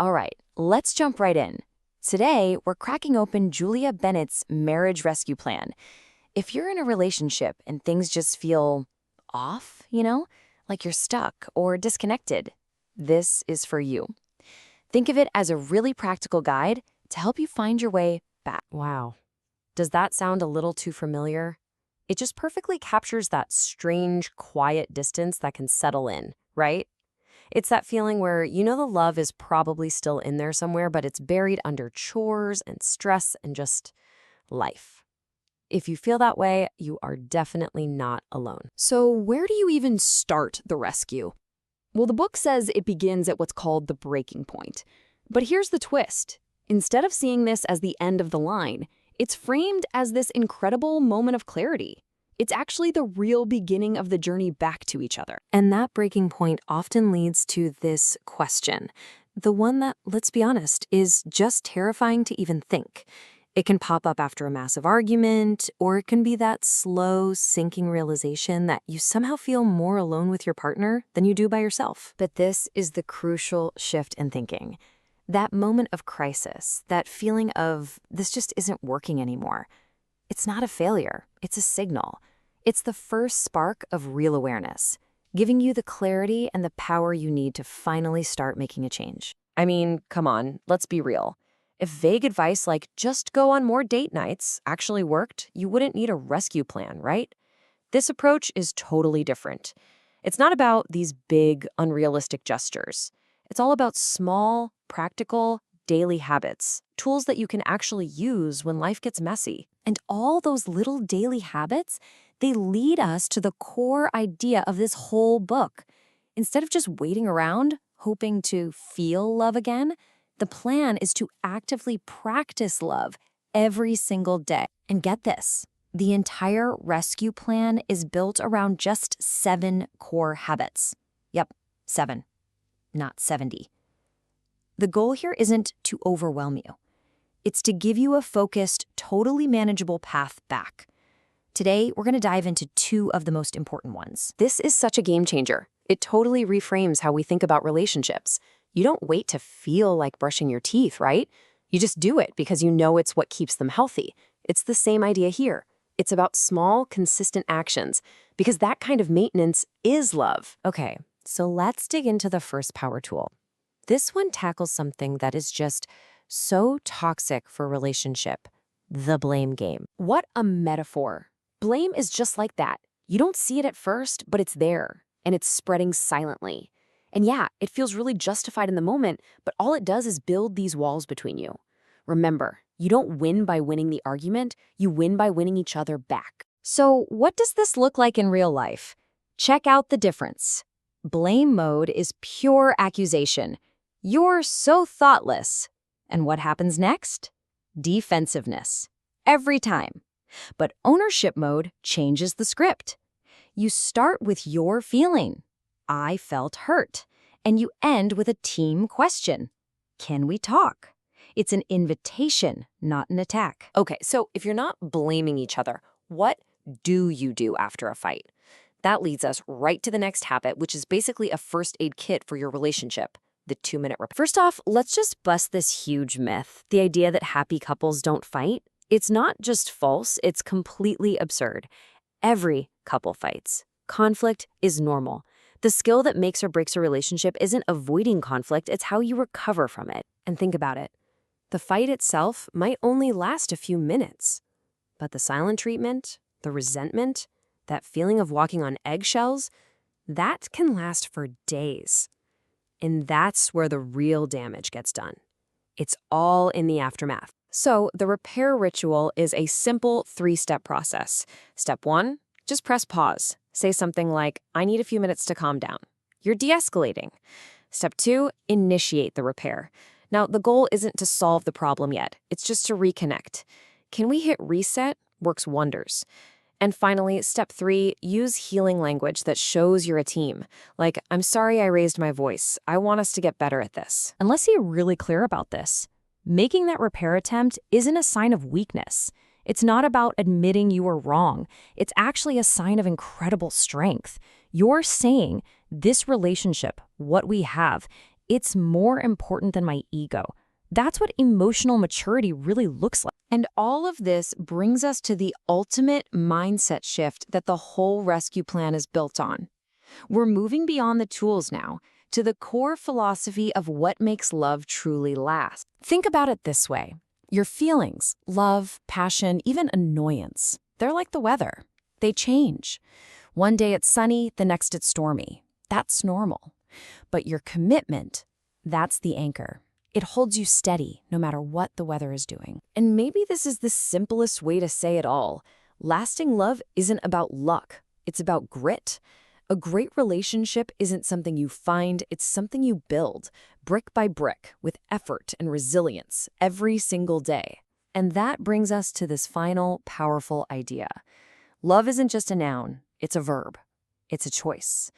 All right, let's jump right in. Today, we're cracking open Julia Bennett's marriage rescue plan. If you're in a relationship and things just feel off, like you're stuck or disconnected, this is for you. Think of it as a really practical guide to help you find your way back. Wow. Does that sound a little too familiar? It just perfectly captures that strange, quiet distance that can settle in, right? It's that feeling where you know the love is probably still in there somewhere, but it's buried under chores and stress and just life. If you feel that way, you are definitely not alone. So where do you even start the rescue? Well, the book says it begins at what's called the breaking point. But here's the twist. Instead of seeing this as the end of the line, it's framed as this incredible moment of clarity. It's actually the real beginning of the journey back to each other. And that breaking point often leads to this question, the one that, let's be honest, is just terrifying to even think. It can pop up after a massive argument, or it can be that slow, sinking realization that you somehow feel more alone with your partner than you do by yourself. But this is the crucial shift in thinking. That moment of crisis, that feeling of this just isn't working anymore. It's not a failure, it's a signal. It's the first spark of real awareness, giving you the clarity and the power you need to finally start making a change. I mean, come on, let's be real. If vague advice like just go on more date nights actually worked, you wouldn't need a rescue plan, right? This approach is totally different. It's not about these big, unrealistic gestures. It's all about small, practical, daily habits, tools that you can actually use when life gets messy. And all those little daily habits, they lead us to the core idea of this whole book. Instead of just waiting around, hoping to feel love again, the plan is to actively practice love every single day. And get this, the entire rescue plan is built around just 7 core habits. Yep, 7, not 70. The goal here isn't to overwhelm you. It's to give you a focused, totally manageable path back. Today, we're going to dive into 2 of the most important ones. This is such a game changer. It totally reframes how we think about relationships. You don't wait to feel like brushing your teeth, right? You just do it because you know it's what keeps them healthy. It's the same idea here. It's about small, consistent actions, because that kind of maintenance is love. Okay, so let's dig into the first power tool. This one tackles something that is just so toxic for a relationship, the blame game. What a metaphor. Blame is just like that. You don't see it at first, but it's there, and it's spreading silently. And yeah, it feels really justified in the moment, but all it does is build these walls between you. Remember, you don't win by winning the argument, you win by winning each other back. So what does this look like in real life? Check out the difference. Blame mode is pure accusation. You're so thoughtless. And what happens next? Defensiveness. Every time. But ownership mode changes the script. You start with your feeling. I felt hurt. And you end with a team question. Can we talk? It's an invitation, not an attack. Okay, so if you're not blaming each other, what do you do after a fight? That leads us right to the next habit, which is basically a first aid kit for your relationship. The 2-minute repair. First off, let's just bust this huge myth, the idea that happy couples don't fight. It's not just false, it's completely absurd. Every couple fights. Conflict is normal. The skill that makes or breaks a relationship isn't avoiding conflict, it's how you recover from it. And think about it. The fight itself might only last a few minutes, but the silent treatment, the resentment, that feeling of walking on eggshells, that can last for days. And that's where the real damage gets done. It's all in the aftermath. So the repair ritual is a simple 3-step process. Step 1, just press pause. Say something like, I need a few minutes to calm down. You're de-escalating. Step 2, initiate the repair. Now, the goal isn't to solve the problem yet. It's just to reconnect. Can we hit reset? Works wonders. And finally, step 3, use healing language that shows you're a team. Like, I'm sorry I raised my voice. I want us to get better at this. And let's be really clear about this. Making that repair attempt isn't a sign of weakness. It's not about admitting you were wrong. It's actually a sign of incredible strength. You're saying, this relationship, what we have, It's more important than my ego. That's what emotional maturity really looks like. And all of this brings us to the ultimate mindset shift that the whole rescue plan is built on. We're moving beyond the tools now to the core philosophy of what makes love truly last. Think about it this way. Your feelings, love, passion, even annoyance, they're like the weather. They change. One day it's sunny, the next it's stormy. That's normal. But your commitment, that's the anchor. It holds you steady no matter what the weather is doing. And maybe this is the simplest way to say it all. Lasting love isn't about luck. It's about grit. A great relationship isn't something you find, it's something you build, brick by brick, with effort and resilience, every single day. And that brings us to this final, powerful idea. Love isn't just a noun, it's a verb. It's a choice.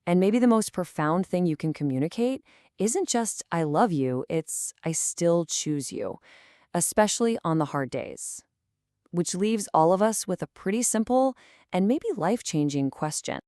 And maybe the most profound thing you can communicate isn't just, I love you, it's, I still choose you, especially on the hard days. Which leaves all of us with a pretty simple and maybe life-changing question.